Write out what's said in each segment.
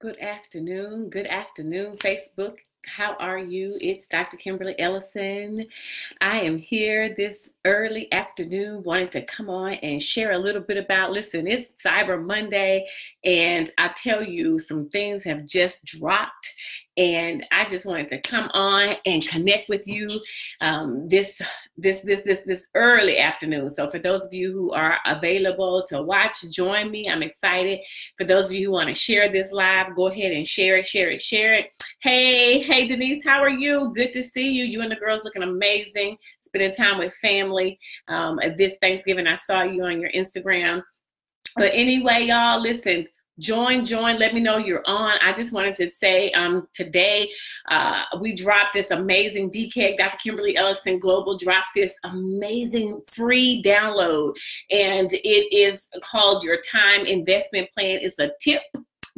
Good afternoon. Good afternoon, Facebook. How are you? It's Dr. Kimberly Ellison. I am here this early afternoon wanting to come on and share a little bit about, listen, it's Cyber Monday, and I tell you some things have just dropped, and I just wanted to come on and connect with you this early afternoon. So for those of you who are available to watch, join me. I'm excited. For those of you who want to share this live, go ahead and share it. Hey, Denise, how are you? Good to see you. You and the girls looking amazing. Spending time with family. This Thanksgiving, I saw you on your Instagram. But anyway, y'all, listen. Join. Let me know you're on. I just wanted to say today we dropped this amazing DK, Dr. Kimberly Ellison Global dropped this amazing free download. And it is called Your Time Investment Plan. It's a tip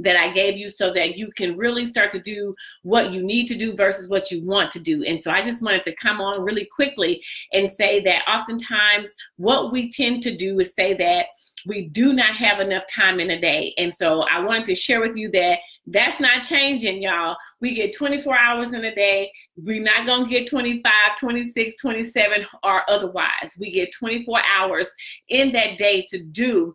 that I gave you so that you can really start to do what you need to do versus what you want to do. And so I just wanted to come on really quickly and say that oftentimes what we tend to do is say that we do not have enough time in a day. And so I wanted to share with you that that's not changing, y'all. We get 24 hours in a day. We're not going to get 25, 26, 27 or otherwise. We get 24 hours in that day to do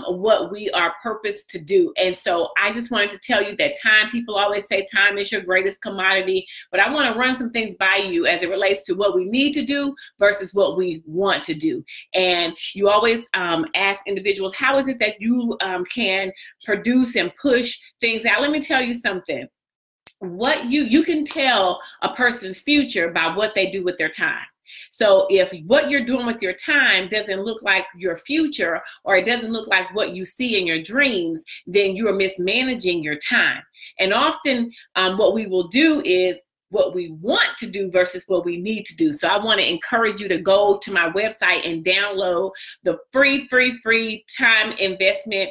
what we are purposed to do. And so I just wanted to tell you that time, people always say time is your greatest commodity, but I want to run some things by you as it relates to what we need to do versus what we want to do. And you always ask individuals, how is it that you can produce and push things out? Let me tell you something. What you can tell a person's future by what they do with their time. So if what you're doing with your time doesn't look like your future, or it doesn't look like what you see in your dreams, then you are mismanaging your time. And often what we will do is what we want to do versus what we need to do. So I want to encourage you to go to my website and download the free time investment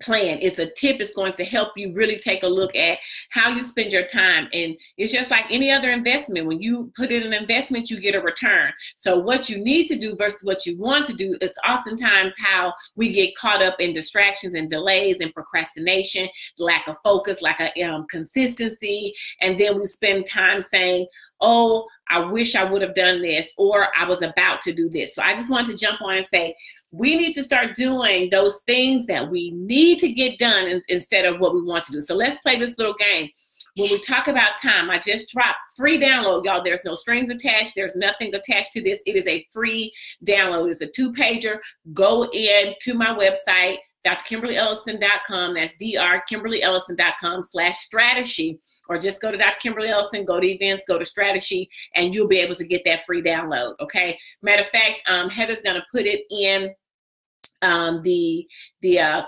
plan. It's a tip. It's going to help you really take a look at how you spend your time. And it's just like any other investment. When you put in an investment, you get a return. So what you need to do versus what you want to do is oftentimes how we get caught up in distractions and delays and procrastination, lack of focus, lack of consistency. And then we spend time saying, oh, I wish I would have done this, or I was about to do this. So I just wanted to jump on and say, we need to start doing those things that we need to get done instead of what we want to do. So let's play this little game. When we talk about time, I just dropped free download, y'all. There's no strings attached. There's nothing attached to this. It is a free download. It's a 2-pager. Go in to my website, drkimberlyellison.com. That's drkimberlyellison.com/strategy, or just go to Dr. Kimberly Ellison, go to events, go to strategy, and you'll be able to get that free download. Okay. Matter of fact, Heather's going to put it in the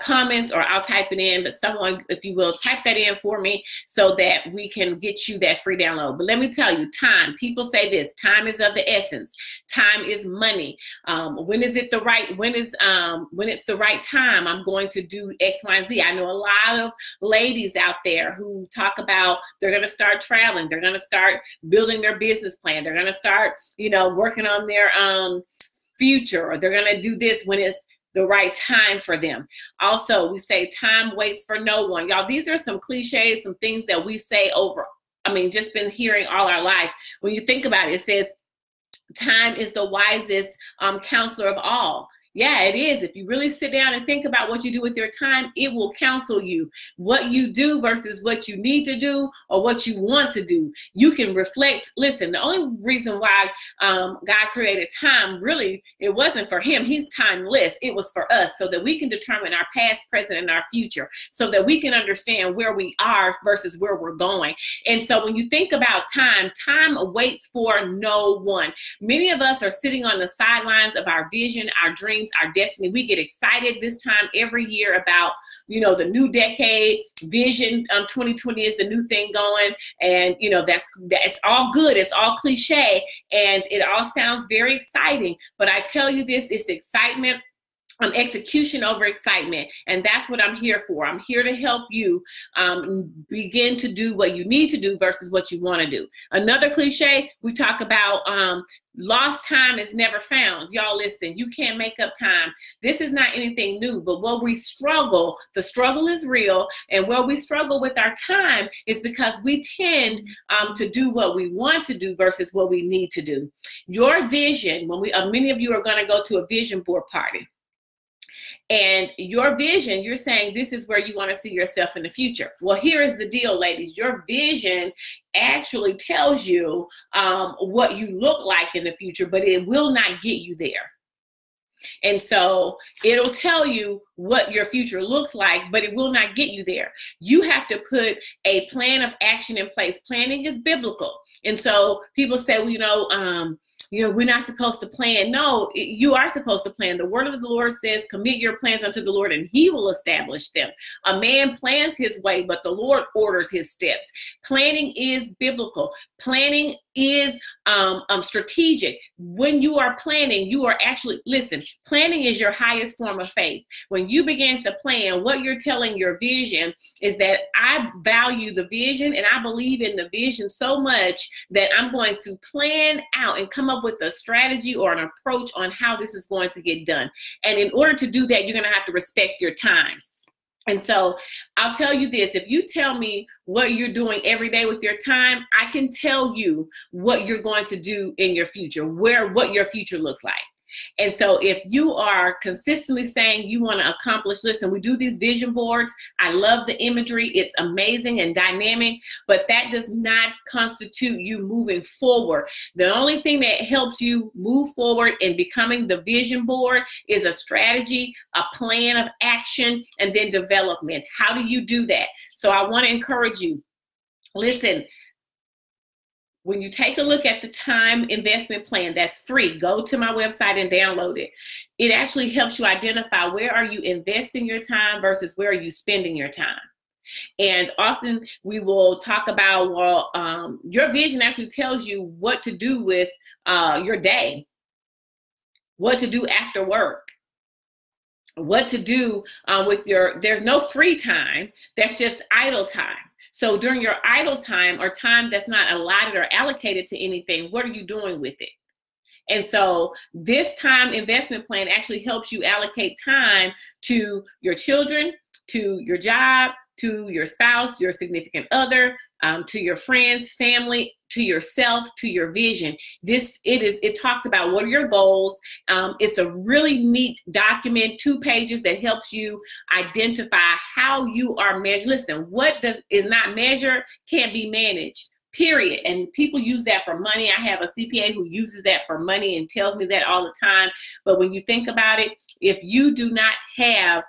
comments, or I'll type it in, but someone, if you will, type that in for me so that we can get you that free download. But let me tell you, time, people say this, time is of the essence. Time is money. When is it the right, when it's the right time, I'm going to do X, Y, and Z. I know a lot of ladies out there who talk about they're going to start traveling. They're going to start building their business plan. They're going to start, working on their future, or they're going to do this when it's the right time for them. Also, we say time waits for no one. Y'all, these are some cliches, some things that we say just been hearing all our life. When you think about it, it says time is the wisest counselor of all. Yeah, it is. If you really sit down and think about what you do with your time, it will counsel you. What you do versus what you need to do or what you want to do. You can reflect. Listen, the only reason why God created time, really, it wasn't for him. He's timeless. It was for us so that we can determine our past, present, and our future, so that we can understand where we are versus where we're going. And so when you think about time, time waits for no one. Many of us are sitting on the sidelines of our vision, our dreams, our destiny. We get excited this time every year about, the new decade vision. 2020 is the new thing going, and that's all good. It's all cliche, and it all sounds very exciting. But I tell you this, it's excitement execution over excitement. And that's what I'm here for. I'm here to help you begin to do what you need to do versus what you want to do. Another cliche, we talk about lost time is never found. Y'all listen, you can't make up time. This is not anything new, but where we struggle, the struggle is real. And where we struggle with our time is because we tend to do what we want to do versus what we need to do. Your vision, when many of you are going to go to a vision board party. And your vision, you're saying this is where you want to see yourself in the future. Well, here is the deal, ladies. Your vision actually tells you what you look like in the future, but it will not get you there. And so it'll tell you what your future looks like, but it will not get you there. You have to put a plan of action in place. Planning is biblical. And so people say, well, we're not supposed to plan. No, you are supposed to plan. The word of the Lord says, commit your plans unto the Lord and he will establish them. A man plans his way, but the Lord orders his steps. Planning is biblical. Planning is strategic. When you are planning, you are actually, listen, planning is your highest form of faith. When you begin to plan, what you're telling your vision is that I value the vision and I believe in the vision so much that I'm going to plan out and come up with a strategy or an approach on how this is going to get done. And in order to do that, you're going to have to respect your time. And so I'll tell you this, if you tell me what you're doing every day with your time, I can tell you what you're going to do in your future, what your future looks like. And so if you are consistently saying you want to accomplish, listen, we do these vision boards. I love the imagery. It's amazing and dynamic, but that does not constitute you moving forward. The only thing that helps you move forward in becoming the vision board is a strategy, a plan of action, and then development. How do you do that? So I want to encourage you, listen, when you take a look at the time investment plan, that's free. Go to my website and download it. It actually helps you identify where are you investing your time versus where are you spending your time. And often we will talk about, well, your vision actually tells you what to do with your day, what to do after work, what to do with there's no free time. That's just idle time. So during your idle time or time that's not allotted or allocated to anything, what are you doing with it? And so this time investment plan actually helps you allocate time to your children, to your job, to your spouse, your significant other, to your friends, family, to yourself, to your vision. It talks about what are your goals. It's a really neat document, 2 pages that helps you identify how you are measured. Listen, what is not measured can't be managed, period. And people use that for money. I have a CPA who uses that for money and tells me that all the time. But when you think about it, if you do not have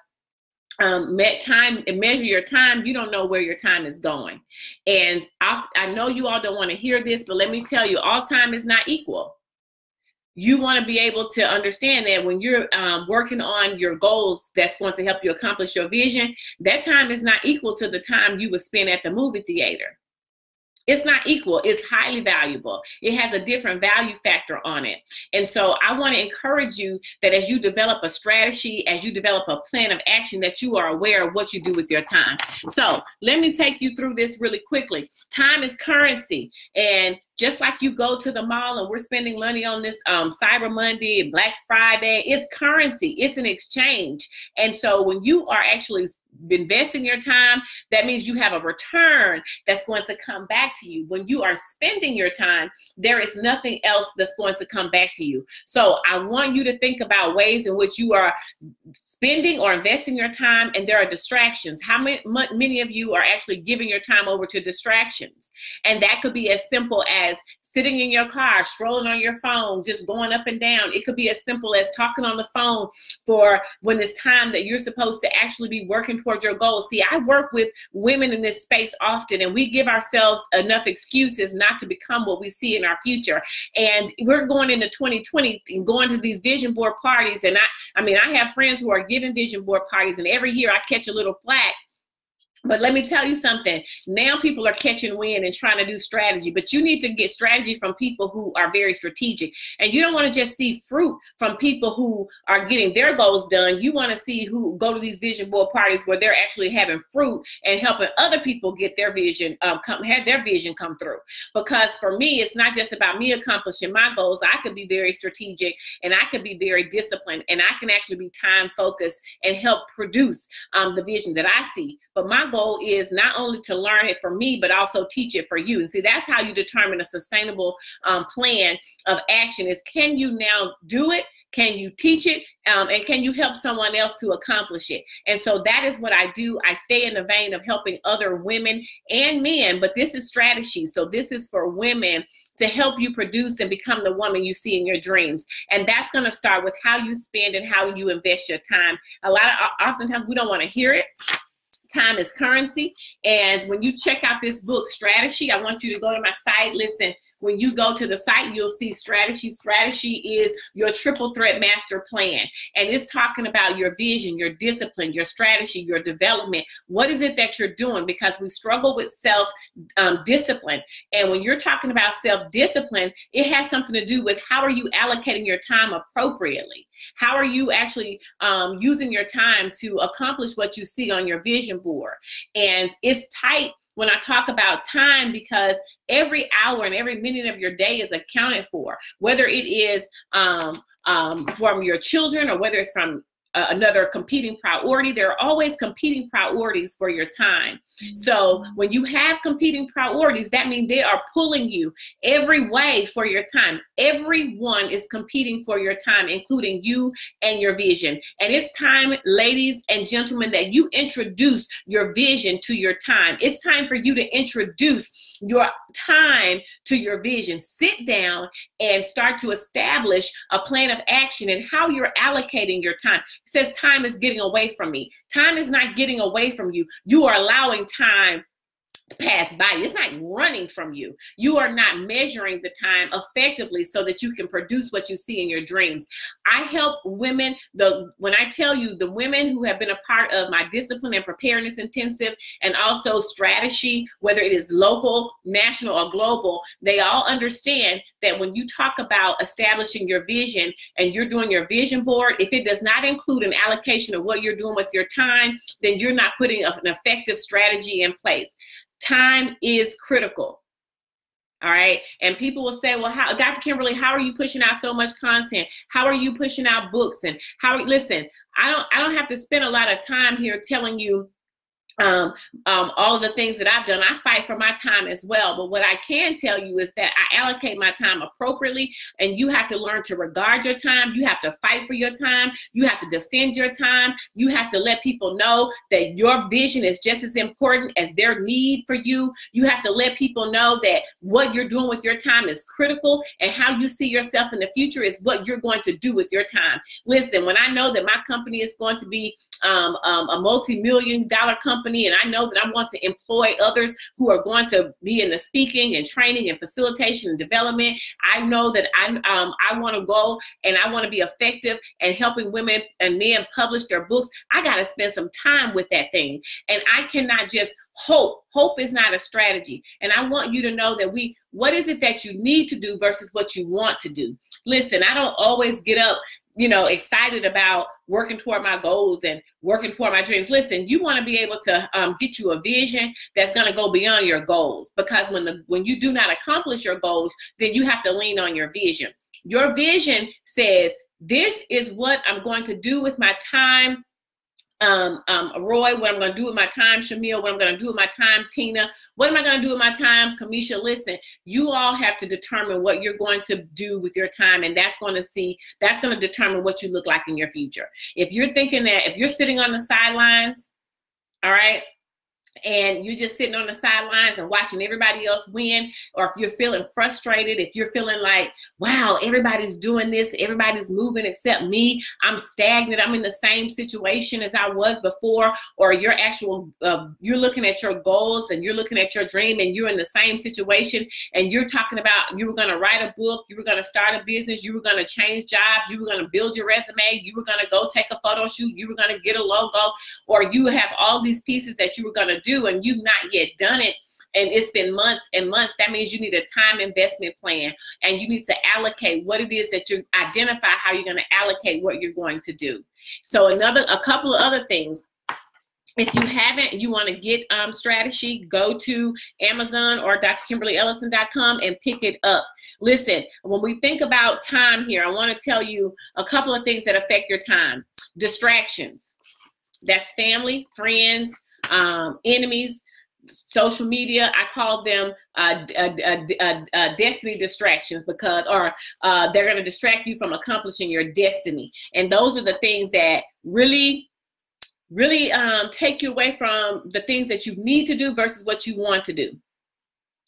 time and measure your time, you don't know where your time is going. And I know you all don't want to hear this, but let me tell you, all time is not equal. You want to be able to understand that when you're working on your goals that's going to help you accomplish your vision, that time is not equal to the time you would spend at the movie theater. It's not equal. It's highly valuable. It has a different value factor on it. And so I want to encourage you that as you develop a strategy, as you develop a plan of action, that you are aware of what you do with your time. So let me take you through this really quickly. Time is currency. And just like you go to the mall and we're spending money on this Cyber Monday and Black Friday, it's currency. It's an exchange. And so when you are actually investing your time, that means you have a return that's going to come back to you. When you are spending your time, there is nothing else that's going to come back to you. So I want you to think about ways in which you are spending or investing your time, and there are distractions. How many of you are actually giving your time over to distractions? And that could be as simple as sitting in your car, strolling on your phone, just going up and down. It could be as simple as talking on the phone for when it's time that you're supposed to actually be working towards your goals. See, I work with women in this space often, and we give ourselves enough excuses not to become what we see in our future. And we're going into 2020 and going to these vision board parties. And I have friends who are giving vision board parties, and every year I catch a little flack But let me tell you something. Now people are catching wind and trying to do strategy, but you need to get strategy from people who are very strategic. And you don't want to just see fruit from people who are getting their goals done. You want to see who go to these vision board parties where they're actually having fruit and helping other people get their vision, have their vision come through. Because for me, it's not just about me accomplishing my goals. I could be very strategic and I could be very disciplined, and I can actually be time focused and help produce the vision that I see. But my goal is not only to learn it for me, but also teach it for you. And see, that's how you determine a sustainable plan of action is, can you now do it? Can you teach it? And can you help someone else to accomplish it? And so that is what I do. I stay in the vein of helping other women and men, but this is strategy. So this is for women to help you produce and become the woman you see in your dreams. And that's going to start with how you spend and how you invest your time. Oftentimes we don't want to hear it. Time is currency. And when you check out this book, Strategy, I want you to go to my site. Listen, when you go to the site, you'll see strategy. Strategy is your triple threat master plan. And it's talking about your vision, your discipline, your strategy, your development. What is it that you're doing? Because we struggle with self-discipline. And when you're talking about self-discipline, it has something to do with how are you allocating your time appropriately? How are you actually using your time to accomplish what you see on your vision board? And it's tight when I talk about time, because every hour and every minute of your day is accounted for, whether it is from your children or whether it's from another competing priority. There are always competing priorities for your time. So when you have competing priorities, that means they are pulling you every way for your time. Everyone is competing for your time, including you and your vision. And it's time, ladies and gentlemen, that you introduce your vision to your time. It's time for you to introduce your time to your vision. Sit down and start to establish a plan of action and how you're allocating your time. It says time is getting away from me. Time is not getting away from you. You are allowing time pass by. It's not running from you. You are not measuring the time effectively so that you can produce what you see in your dreams. I help women, when I tell you the women who have been a part of my discipline and preparedness intensive and also strategy, whether it is local, national, or global, they all understand that when you talk about establishing your vision and you're doing your vision board, if it does not include an allocation of what you're doing with your time, then you're not putting an effective strategy in place. Time is critical. All right. And people will say, well, how, Dr. Kimberly, how are you pushing out so much content? How are you pushing out books? And listen, I don't have to spend a lot of time here telling you all of the things that I've done. I fight for my time as well. But what I can tell you is that I allocate my time appropriately, and you have to learn to regard your time. You have to fight for your time. You have to defend your time. You have to let people know that your vision is just as important as their need for you. You have to let people know that what you're doing with your time is critical, and how you see yourself in the future is what you're going to do with your time. Listen, when I know that my company is going to be a multi-million-dollar company, and I know that I want to employ others who are going to be in the speaking and training and facilitation and development, I know that I want to go and I want to be effective in helping women and men publish their books. I got to spend some time with that thing, and I cannot just hope. Hope is not a strategy. And I want you to know that what is it that you need to do versus what you want to do? Listen, I don't always get up excited about working toward my goals and working toward my dreams. Listen, you want to be able to get you a vision that's going to go beyond your goals, because when you do not accomplish your goals, then you have to lean on your vision. Your vision says, this is what I'm going to do with my time. Roy, what I'm going to do with my time, Shamil, what I'm going to do with my time, Tina, what am I going to do with my time, Kamisha? Listen, you all have to determine what you're going to do with your time, and that's going to determine what you look like in your future. If you're thinking that, if you're sitting on the sidelines, all right, and you're just sitting on the sidelines and watching everybody else win, or if you're feeling frustrated, if you're feeling like, wow, everybody's doing this, everybody's moving except me, I'm stagnant, I'm in the same situation as I was before, or you're looking at your goals and you're looking at your dream and you're in the same situation, and you're talking about you were going to write a book, you were going to start a business, you were going to change jobs, you were going to build your resume, you were going to go take a photo shoot, you were going to get a logo, or you have all these pieces that you were going to do and you've not yet done it, and it's been months and months, that means you need a time investment plan, and you need to allocate what it is that you identify how you're going to allocate what you're going to do. So a couple of other things. If you haven't, you want to get strategy, go to Amazon or drkimberlyellison.com and pick it up. Listen, when we think about time here, I want to tell you a couple of things that affect your time. Distractions. That's family, friends, enemies, social media. I call them destiny distractions, because they're going to distract you from accomplishing your destiny. And those are the things that really take you away from the things that you need to do versus what you want to do.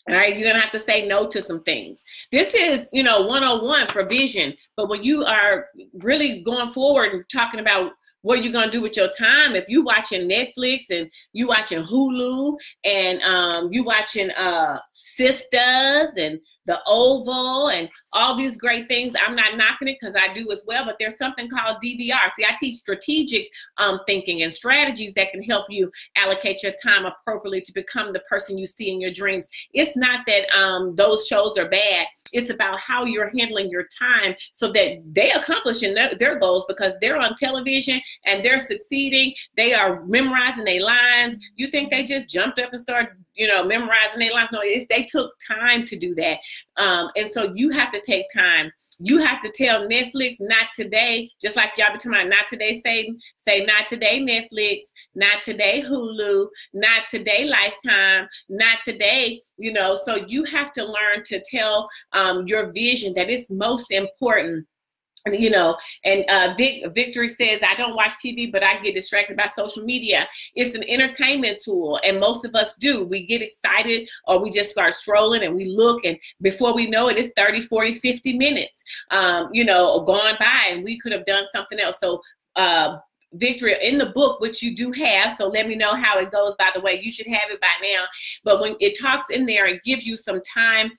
All right, you're gonna have to say no to some things. This is, 101 for vision. But when you are really going forward and talking about what you're gonna do with your time, if you watching Netflix and you watching Hulu and you watching Sisters and The Oval and all these great things, I'm not knocking it because I do as well, but there's something called DVR. See, I teach strategic thinking and strategies that can help you allocate your time appropriately to become the person you see in your dreams. It's not that those shows are bad. It's about how you're handling your time so that they accomplishing their goals, because they're on television and they're succeeding. They are memorizing their lines. You think they just jumped up and started, memorizing their lines? No, they took time to do that. And so you have to take time. You have to tell Netflix, not today, just like y'all be talking about, not today, Satan. Say, not today, Netflix, not today, Hulu, not today, Lifetime, not today, so you have to learn to tell your vision that is most important. And Victory says, I don't watch TV, but I get distracted by social media. It's an entertainment tool, and most of us do. We get excited, or we just start strolling and we look, and before we know it, it's 30, 40, 50 minutes, gone by, and we could have done something else. So Victory, in the book, which you do have, so let me know how it goes, by the way. You should have it by now. But when it talks in there, it gives you some time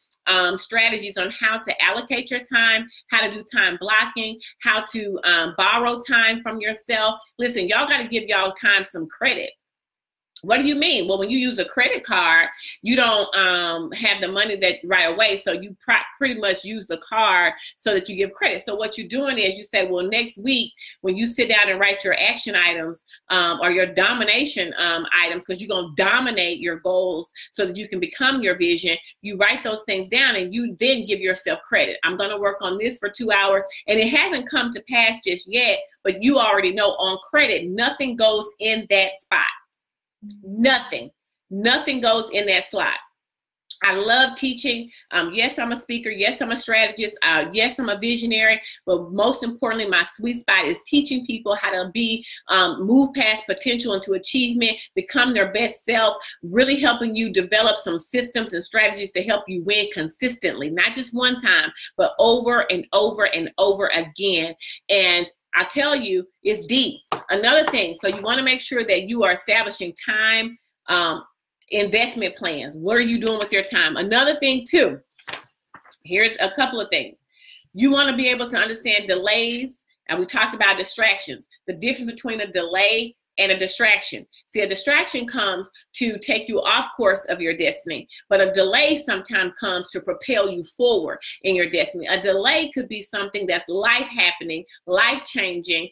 strategies on how to allocate your time, how to do time blocking, how to borrow time from yourself. Listen, y'all got to give y'all time some credit. What do you mean? Well, when you use a credit card, you don't have the money that right away. So you pretty much use the card so that you give credit. So what you're doing is you say, well, next week, when you sit down and write your action items or your domination items, because you're going to dominate your goals so that you can become your vision, you write those things down and you then give yourself credit. I'm going to work on this for 2 hours. And it hasn't come to pass just yet, but you already know on credit, nothing goes in that spot. Nothing goes in that slot. I love teaching. Yes, I'm a speaker. Yes, I'm a strategist. Yes, I'm a visionary. But most importantly, my sweet spot is teaching people how to be, move past potential into achievement, become their best self, really helping you develop some systems and strategies to help you win consistently, not just one time, but over and over and over again. And I tell you, it's deep. Another thing, so you want to make sure that you are establishing time investment plans. What are you doing with your time? Another thing too, here's a couple of things. You want to be able to understand delays, and we talked about distractions. The difference between a delay and a distraction. See, a distraction comes to take you off course of your destiny, but a delay sometimes comes to propel you forward in your destiny. A delay could be something that's life happening, life changing.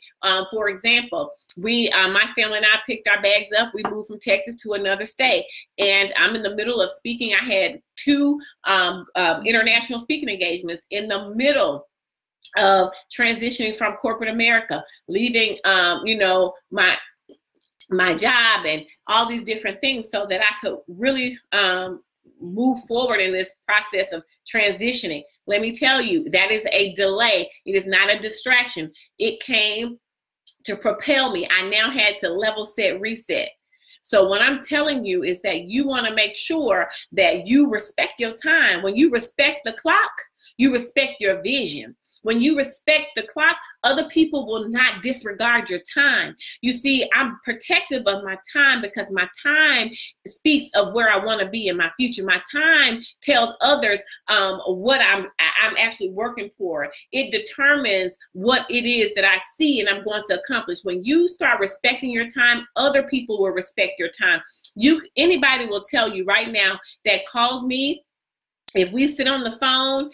For example, my family and I picked our bags up. We moved from Texas to another state, and I'm in the middle of speaking. I had 2 international speaking engagements in the middle of transitioning from corporate America, leaving, my job and all these different things so that I could really move forward in this process of transitioning. Let me tell you, that is a delay. It is not a distraction. It came to propel me. I now had to level set, reset. So what I'm telling you is that you want to make sure that you respect your time. When you respect the clock, you respect your vision. When you respect the clock, other people will not disregard your time. You see, I'm protective of my time because my time speaks of where I want to be in my future. My time tells others what I'm actually working for. It determines what it is that I see and I'm going to accomplish. When you start respecting your time, other people will respect your time. Anybody will tell you right now that calls me, if we sit on the phone,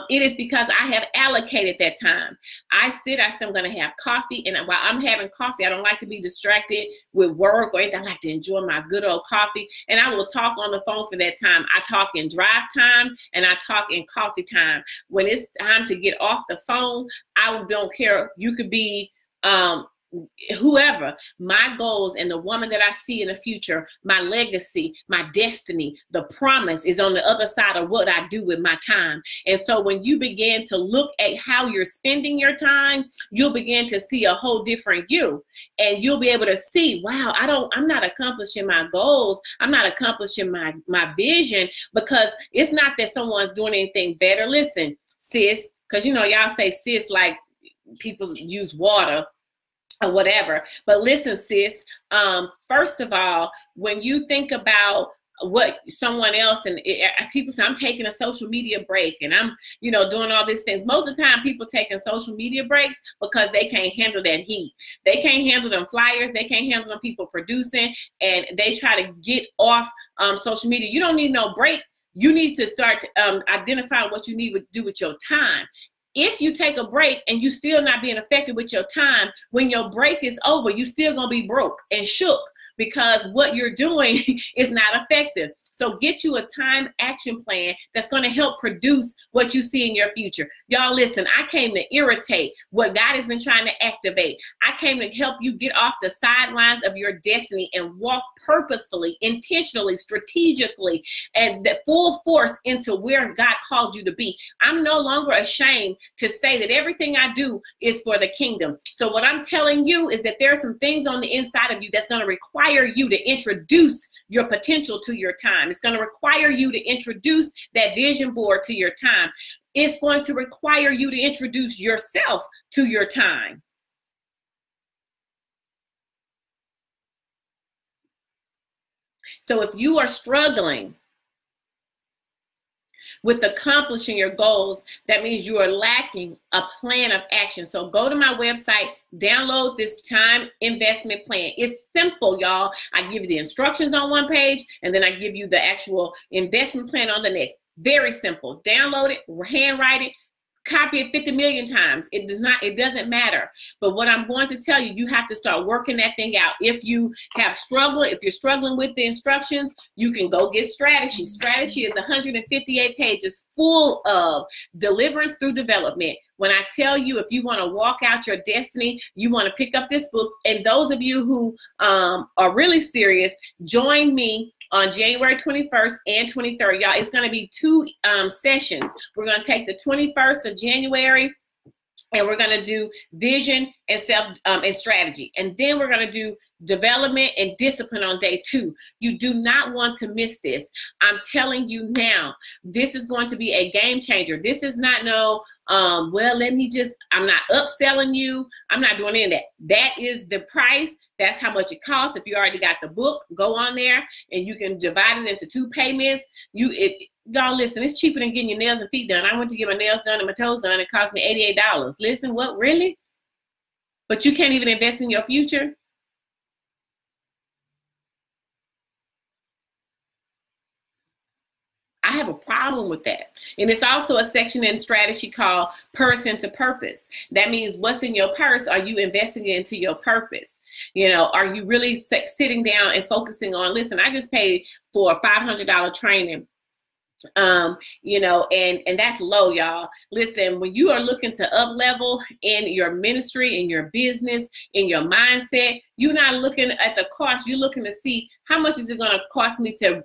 it is because I have allocated that time. I say I'm going to have coffee, and while I'm having coffee, I don't like to be distracted with work or anything. I like to enjoy my good old coffee, and I will talk on the phone for that time. I talk in drive time, and I talk in coffee time. When it's time to get off the phone, I don't care. You could be whoever. My goals and the woman that I see in the future, my legacy, my destiny, the promise is on the other side of what I do with my time. And so when you begin to look at how you're spending your time, you'll begin to see a whole different you, and you'll be able to see, wow, I'm not accomplishing my goals. I'm not accomplishing my vision because it's not that someone's doing anything better. Listen, sis, because y'all say sis like people use water or whatever. But listen, sis, first of all, when you think about what someone else, and people say, I'm taking a social media break and I'm, doing all these things. Most of the time people taking social media breaks because they can't handle that heat. They can't handle them flyers. They can't handle them people producing, and they try to get off social media. You don't need no break. You need to start identifying what you need to do with your time. If you take a break and you still not being effective with your time, when your break is over, you still gonna be broke and shook because what you're doing is not effective. So get you a time action plan that's gonna help produce what you see in your future. Y'all listen, I came to irritate what God has been trying to activate. I came to help you get off the sidelines of your destiny and walk purposefully, intentionally, strategically, and the full force into where God called you to be. I'm no longer ashamed to say that everything I do is for the kingdom. So what I'm telling you is that there are some things on the inside of you that's going to require you to introduce your potential to your time. It's going to require you to introduce that vision board to your time. It's going to require you to introduce yourself to your time. So if you are struggling with accomplishing your goals, that means you are lacking a plan of action. So go to my website, download this time investment plan. It's simple, y'all. I give you the instructions on one page, and then I give you the actual investment plan on the next. Very simple. Download it, handwrite it, copy it 50 million times. It doesn't matter. But what I'm going to tell you, you have to start working that thing out. If you're struggling with the instructions, you can go get Strategy. Strategy is 158 pages full of deliverance through development. When I tell you, if you want to walk out your destiny, you want to pick up this book. And those of you who are really serious, join me on January 21st and 23rd. Y'all, it's going to be 2 sessions. We're going to take the 21st of January, and we're going to do vision and self and strategy. And then we're going to do development and discipline on day 2. You do not want to miss this. I'm telling you now, this is going to be a game changer. This is not I'm not upselling you. I'm not doing any of that. That is the price. That's how much it costs. If you already got the book, go on there and you can divide it into 2 payments. Y'all listen, it's cheaper than getting your nails and feet done. I went to get my nails done and my toes done. It cost me $88. Listen, what, really? But you can't even invest in your future? I have a problem with that. And it's also a section in strategy called Person to Purpose. That means what's in your purse, are you investing into your purpose? Are you really sitting down and focusing on, listen, I just paid for a $500 training. And that's low, y'all. Listen, when you are looking to up level in your ministry, in your business, in your mindset, you're not looking at the cost. You're looking to see how much is it going to cost me to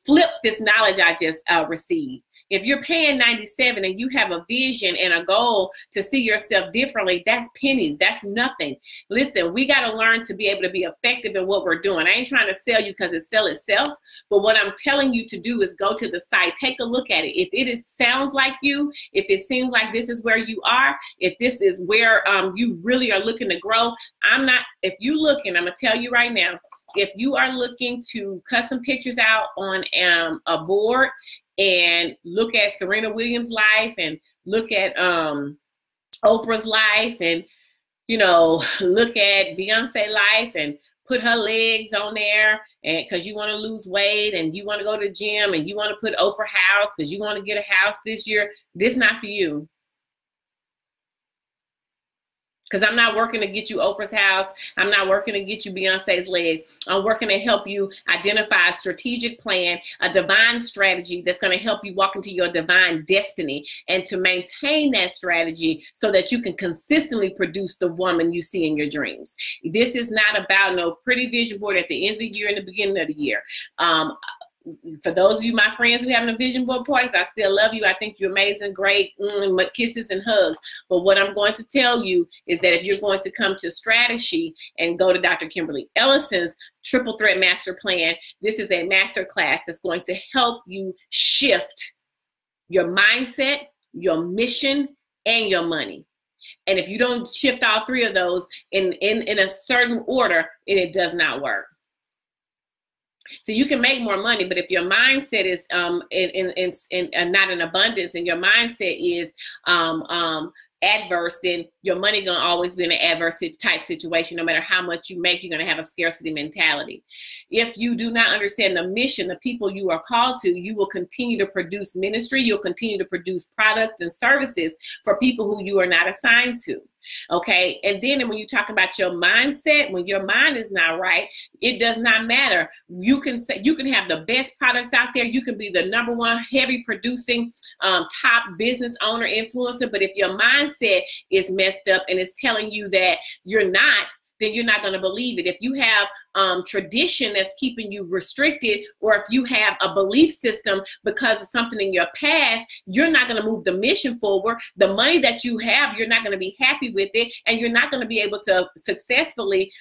flip this knowledge I just received. If you're paying 97 and you have a vision and a goal to see yourself differently, that's pennies. That's nothing. Listen, we got to learn to be able to be effective in what we're doing. I ain't trying to sell you because it sells itself, but what I'm telling you to do is go to the site, take a look at it. If it sounds like you, if it seems like this is where you are, if this is where you really are looking to grow, if you looking, I'm going to tell you right now, if you are looking to cut some pictures out on a board and look at Serena Williams' life and look at Oprah's life and, you know, look at Beyonce's life and put her legs on there, and because you want to lose weight and you want to go to the gym and you want to put Oprah house because you want to get a house this year, this not for you. Because I'm not working to get you Oprah's house. I'm not working to get you Beyonce's legs. I'm working to help you identify a strategic plan, a divine strategy that's going to help you walk into your divine destiny and to maintain that strategy so that you can consistently produce the woman you see in your dreams. This is not about no pretty vision board at the end of the year and the beginning of the year. For those of you, my friends who having a vision board parties, I still love you. I think you're amazing, great, kisses and hugs. But what I'm going to tell you is that if you're going to come to Strategy and go to Dr. Kimberly Ellison's Triple Threat Master Plan, this is a master class that's going to help you shift your mindset, your mission, and your money. And if you don't shift all three of those in a certain order, it does not work. So you can make more money, but if your mindset is not in abundance and your mindset is adverse, then your money gonna always be in an adverse type situation. No matter how much you make, you're gonna have a scarcity mentality. If you do not understand the mission, the people you are called to, you will continue to produce ministry. You'll continue to produce products and services for people who you are not assigned to. Okay, and then when you talk about your mindset, when your mind is not right, it does not matter. You can have the best products out there. You can be the #1 heavy producing top business owner, influencer, but if your mindset is messed up and it's telling you that you're not, then you're not going to believe it. If you have tradition that's keeping you restricted, or if you have a belief system because of something in your past, you're not going to move the mission forward. The money that you have, you're not going to be happy with it, and you're not going to be able to successfully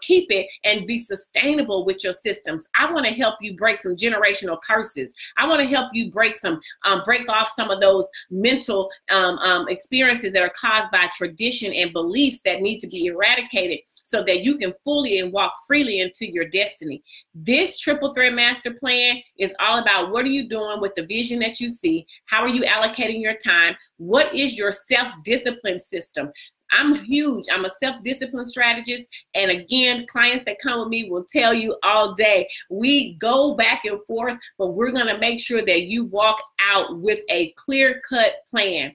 keep it and be sustainable with your systems. I want to help you break some generational curses. I want to help you break off some of those mental experiences that are caused by tradition and beliefs that need to be eradicated, so that you can fully and walk freely into your destiny. This Triple Threat Master Plan is all about what are you doing with the vision that you see? How are you allocating your time? What is your self-discipline system? I'm huge. I'm a self-discipline strategist. And again, clients that come with me will tell you all day, we go back and forth, but we're going to make sure that you walk out with a clear-cut plan.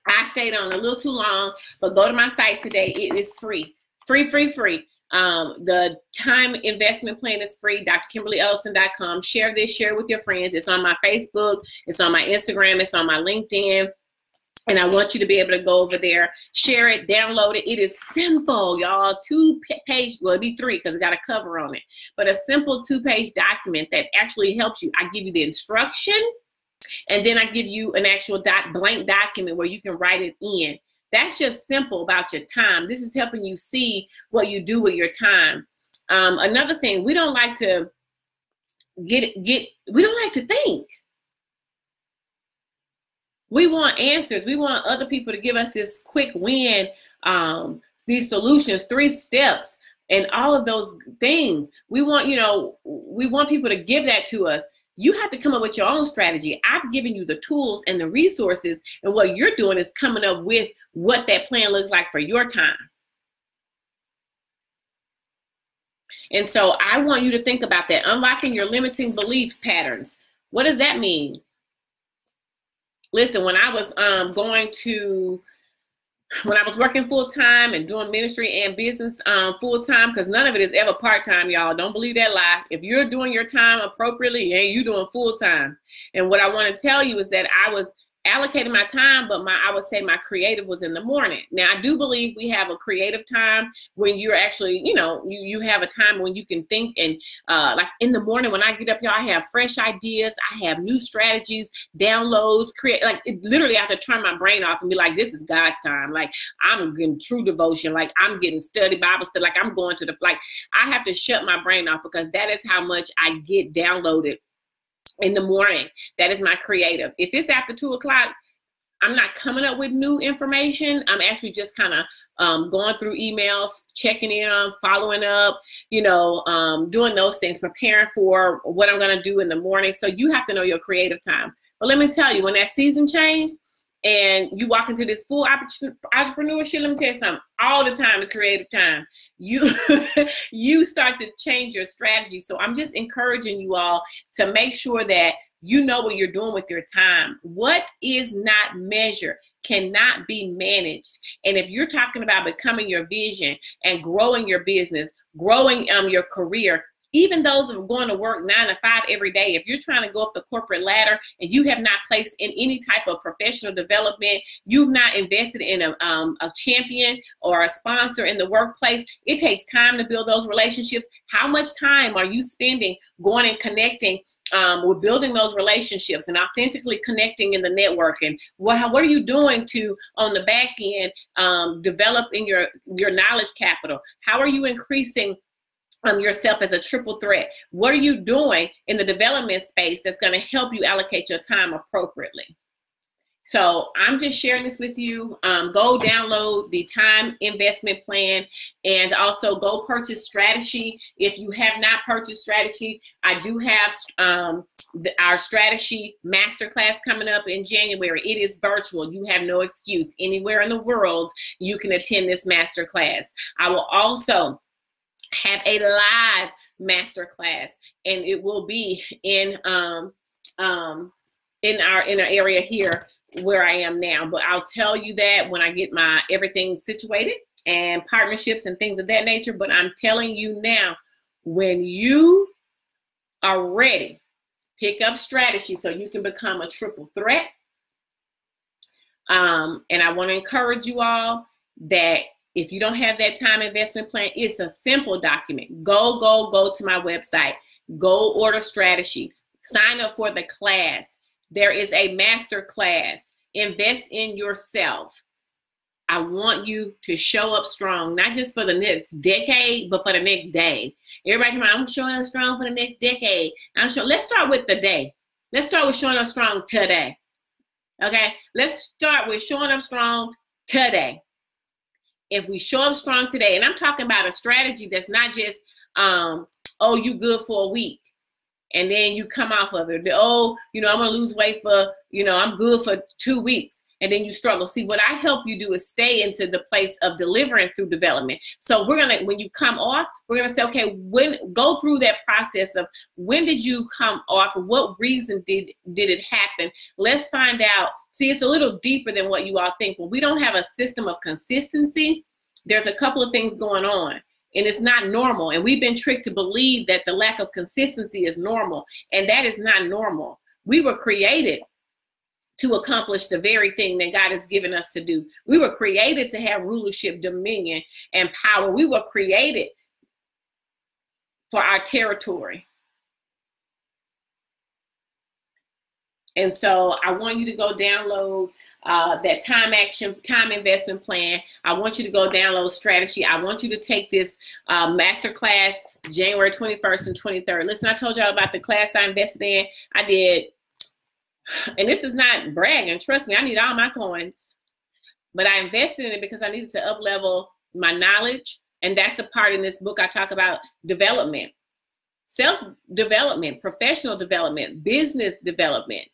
I stayed on a little too long, but go to my site today. It is free. Free. The time investment plan is free, drkimberlyellison.com. Share this, share with your friends. It's on my Facebook, it's on my Instagram, it's on my LinkedIn. And I want you to be able to go over there, share it, download it. It is simple, y'all. 2-page, well, it'll be 3 because it got a cover on it. But a simple 2-page document that actually helps you. I give you the instruction, and then I give you an actual blank document where you can write it in. That's just simple about your time. This is helping you see what you do with your time. Another thing, we don't like to we don't like to think. We want answers. We want other people to give us this quick win, these solutions, 3 steps, and all of those things. We want, we want people to give that to us. You have to come up with your own strategy. I've given you the tools and the resources, and what you're doing is coming up with what that plan looks like for your time. And so I want you to think about that. Unlocking your limiting belief patterns. What does that mean? Listen, when I was when I was working full-time and doing ministry and business full-time, because none of it is ever part-time, y'all. Don't believe that lie. If you're doing your time appropriately, you doing full-time. And what I want to tell you is that I was allocated my time, but I would say my creative was in the morning. Now, I do believe we have a creative time when you're actually, you have a time when you can think, and like in the morning when I get up, y'all, I have fresh ideas, I have new strategies, downloads, literally I have to turn my brain off and be like, this is God's time. Like, I'm getting true devotion, like I'm getting study Bible study, like I'm going to I have to shut my brain off, because that is how much I get downloaded in the morning. That is my creative. If it's after 2 o'clock, I'm not coming up with new information. I'm actually just kind of going through emails, checking in, following up, doing those things, preparing for what I'm going to do in the morning. So you have to know your creative time. But let me tell you, when that season changed and you walk into this full entrepreneurship, let me tell you something, all the time is creative time. You start to change your strategy. So I'm just encouraging you all to make sure that you know what you're doing with your time. What is not measured cannot be managed. And if you're talking about becoming your vision and growing your business, growing your career, even those who are going to work 9 to 5 every day, if you're trying to go up the corporate ladder and you have not placed in any type of professional development, you've not invested in a champion or a sponsor in the workplace, it takes time to build those relationships. How much time are you spending going and connecting with building those relationships and authentically connecting in the network? And what are you doing to, on the back end, develop in your knowledge capital? How are you increasing yourself as a triple threat? What are you doing in the development space that's going to help you allocate your time appropriately? So I'm just sharing this with you. Go download the time investment plan, and also go purchase Strategy. If you have not purchased Strategy, I do have our Strategy Masterclass coming up in January. It is virtual. You have no excuse. Anywhere in the world, you can attend this masterclass. I will also have a live masterclass, and it will be in our area here where I am now. But I'll tell you that when I get my everything situated and partnerships and things of that nature. But I'm telling you now, when you are ready, pick up Strategy so you can become a triple threat. And I want to encourage you all that if you don't have that time investment plan, it's a simple document. Go to my website. Go order Strategy. Sign up for the class. There is a master class. Invest in yourself. I want you to show up strong, not just for the next decade, but for the next day. Everybody, I'm showing up strong for the next decade. Let's start with the day. Let's start with showing up strong today. Okay? Let's start with showing up strong today. If we show up strong today, and I'm talking about a strategy that's not just, you good for a week, and then you come off of it. I'm gonna lose weight for, I'm good for 2 weeks, and then you struggle. See, what I help you do is stay into the place of deliverance through development. So when you come off, we're gonna say, okay, go through that process of when did you come off? What reason did it happen? Let's find out. See, it's a little deeper than what you all think. When we don't have a system of consistency, there's a couple of things going on, and it's not normal. And we've been tricked to believe that the lack of consistency is normal, and that is not normal. We were created to accomplish the very thing that God has given us to do. We were created to have rulership, dominion, and power. We were created for our territory. And so I want you to go download that time investment plan. I want you to go download Strategy. I want you to take this masterclass January 21st and 23rd. Listen, I told y'all about the class I invested in. I did, and this is not bragging. Trust me, I need all my coins. But I invested in it because I needed to up-level my knowledge. And that's the part in this book I talk about development. Self-development, professional development, business development.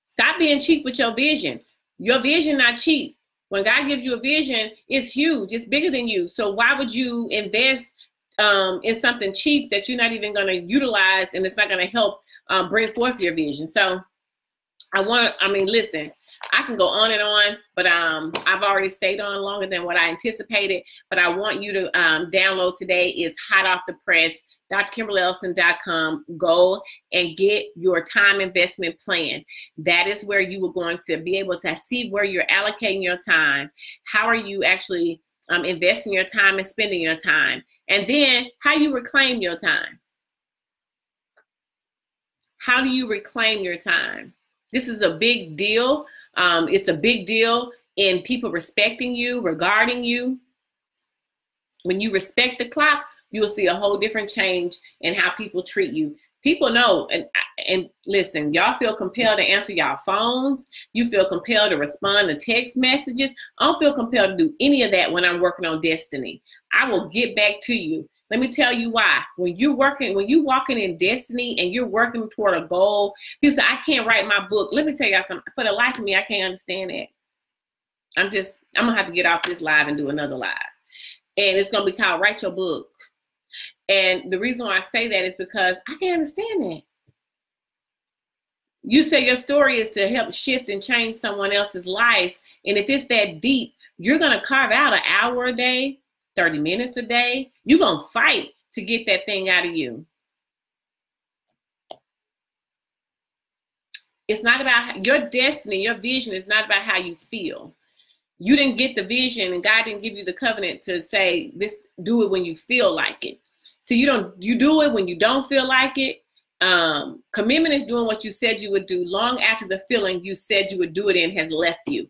Stop being cheap with your vision. Your vision not cheap. When God gives you a vision, it's huge. It's bigger than you. So why would you invest in something cheap that you're not even going to utilize, and it's not going to help bring forth your vision? So listen, I can go on and on, but I've already stayed on longer than what I anticipated. But I want you to download today. It's hot off the press. drkimberlyellison.com. Go and get your time investment plan. That is where you are going to be able to see where you're allocating your time. How are you actually investing your time and spending your time? And then how you reclaim your time. How do you reclaim your time? This is a big deal. It's a big deal in people respecting you, regarding you. When you respect the clock, you'll see a whole different change in how people treat you. People know, and listen, y'all feel compelled to answer y'all phones. You feel compelled to respond to text messages. I don't feel compelled to do any of that when I'm working on destiny. I will get back to you. Let me tell you why. When you're walking in destiny and you're working toward a goal, you say, I can't write my book. Let me tell y'all something. For the life of me, I can't understand that. I'm gonna have to get off this live and do another live. And it's gonna be called Write Your Book. And the reason why I say that is because I can't understand that. You say your story is to help shift and change someone else's life. And if it's that deep, you're gonna carve out an hour a day, 30 minutes a day. You're going to fight to get that thing out of you. It's not about your destiny, your vision is not about how you feel. You didn't get the vision and God didn't give you the covenant to say this, do it when you feel like it. So you do it when you don't feel like it. Commitment is doing what you said you would do long after the feeling you said you would do it in has left you.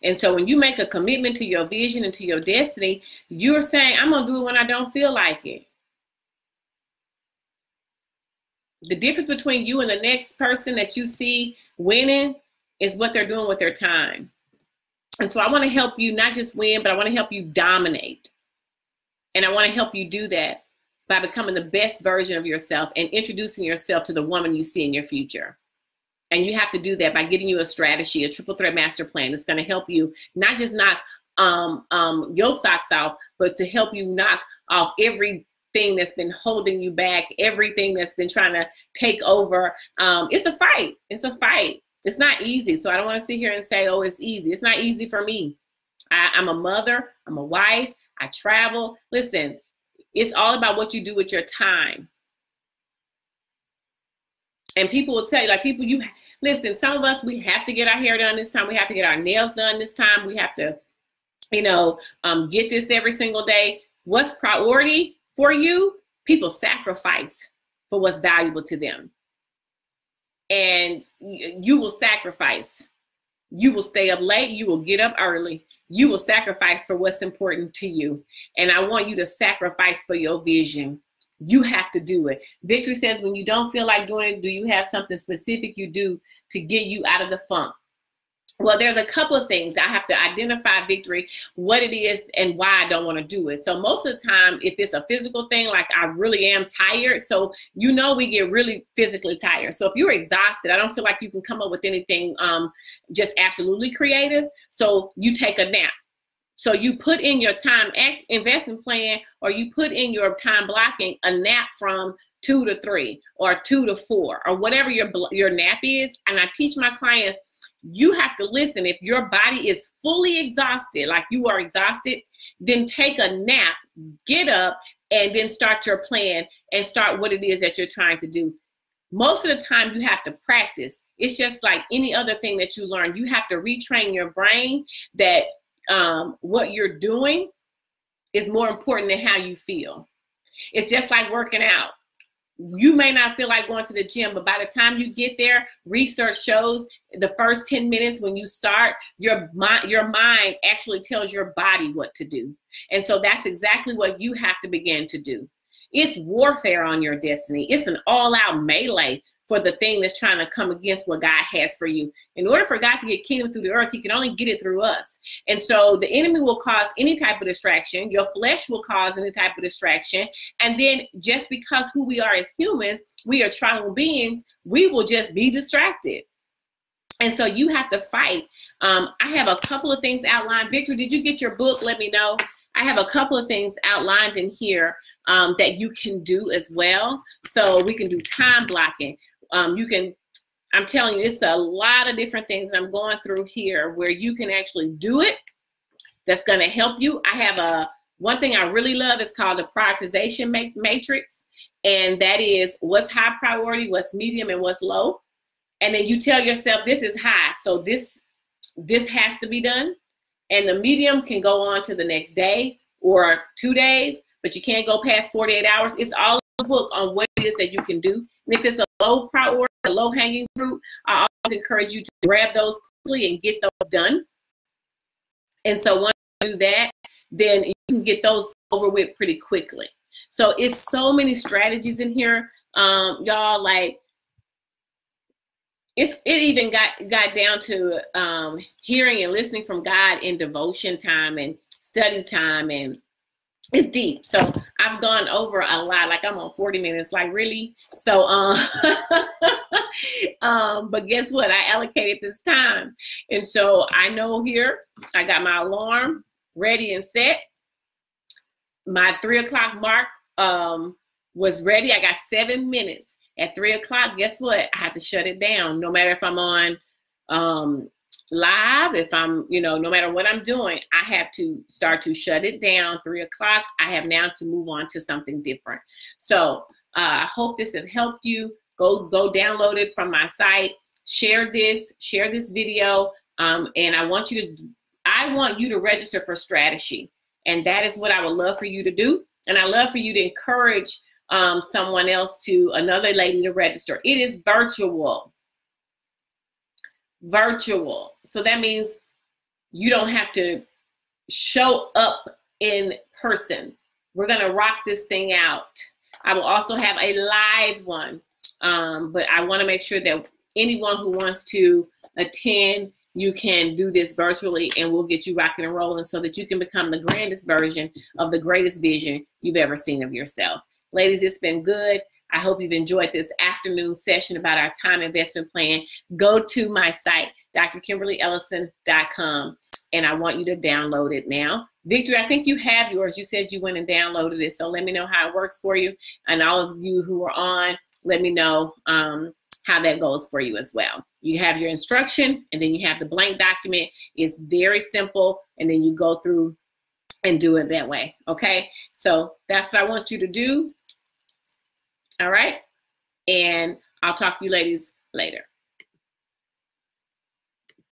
And so when you make a commitment to your vision and to your destiny, you're saying, I'm going to do it when I don't feel like it. The difference between you and the next person that you see winning is what they're doing with their time. And so I want to help you not just win, but I want to help you dominate. And I want to help you do that by becoming the best version of yourself and introducing yourself to the woman you see in your future. And you have to do that by getting you a strategy, a triple threat master plan that's going to help you not just knock your socks off, but to help you knock off everything that's been holding you back, everything that's been trying to take over. It's a fight. It's a fight. It's not easy. So I don't want to sit here and say, oh, it's easy. It's not easy for me. I'm a mother. I'm a wife. I travel. Listen, it's all about what you do with your time. And people will tell you, listen, some of us, we have to get our hair done this time. We have to get our nails done this time. We have to, get this every single day. What's priority for you? People sacrifice for what's valuable to them. And you will sacrifice. You will stay up late. You will get up early. You will sacrifice for what's important to you. And I want you to sacrifice for your vision. You have to do it. Victory says, when you don't feel like doing it, do you have something specific you do to get you out of the funk? Well, there's a couple of things. I have to identify, Victory, what it is and why I don't want to do it. So most of the time, if it's a physical thing, like I really am tired. So, we get really physically tired. So if you're exhausted, I don't feel like you can come up with anything just absolutely creative. So you take a nap. So you put in your time investment plan, or you put in your time blocking a nap from 2 to 3 or 2 to 4 or whatever your nap is. And I teach my clients, you have to listen. If your body is fully exhausted, like you are exhausted, then take a nap, get up, and then start your plan and start what it is that you're trying to do. Most of the time you have to practice. It's just like any other thing that you learn. You have to retrain your brain that what you're doing is more important than how you feel. It's just like working out. You may not feel like going to the gym, but by the time you get there, research shows the first 10 minutes when you start, your mind actually tells your body what to do. And so that's exactly what you have to begin to do. It's warfare on your destiny. It's an all-out melee for the thing that's trying to come against what God has for you. In order for God to get kingdom through the earth, he can only get it through us. And so the enemy will cause any type of distraction. Your flesh will cause any type of distraction. And then just because who we are as humans, we are tribal beings, we will just be distracted. And so you have to fight. I have a couple of things outlined. Victor, did you get your book? Let me know. I have a couple of things outlined in here that you can do as well. So we can do time blocking. I'm telling you, it's a lot of different things I'm going through here where you can actually do it. that's going to help you. I have one thing I really love is called the prioritization matrix. And that is what's high priority, what's medium, and what's low. And then you tell yourself this is high, so this has to be done. And the medium can go on to the next day or 2 days, but you can't go past 48 hours. It's all in the book on what it is that you can do. And if it's a low priority, a low hanging fruit, I always encourage you to grab those quickly and get those done. And so once you do that, then you can get those over with pretty quickly. So it's so many strategies in here, y'all. Like it even got down to hearing and listening from God in devotion time and study time, and it's deep. So I've gone over a lot. Like I'm on 40 minutes. Like really? So but guess what? I allocated this time, and so I know here I got my alarm ready and set. My 3 o'clock mark was ready. I got 7 minutes. At 3 o'clock, guess what? I have to shut it down. No matter if I'm on live, if I'm, no matter what I'm doing, I have to start to shut it down. 3 o'clock, I have now to move on to something different. So I hope this has helped you. Go download it from my site. Share this video. And I want you to register for Strategy. And that is what I would love for you to do. And I love for you to encourage someone else another lady to register. It is virtual. So that means you don't have to show up in person. We're going to rock this thing out. I will also have a live one. But I want to make sure that anyone who wants to attend, you can do this virtually, and we'll get you rocking and rolling so that you can become the grandest version of the greatest vision you've ever seen of yourself. Ladies, it's been good. I hope you've enjoyed this afternoon session about our time investment plan. Go to my site, drkimberlyellison.com, and I want you to download it now. Victory, I think you have yours. You said you went and downloaded it, so let me know how it works for you. And all of you who are on, let me know how that goes for you as well. You have your instruction, and then you have the blank document. It's very simple, and then you go through and do it that way, okay? So that's what I want you to do, all right? And I'll talk to you ladies later.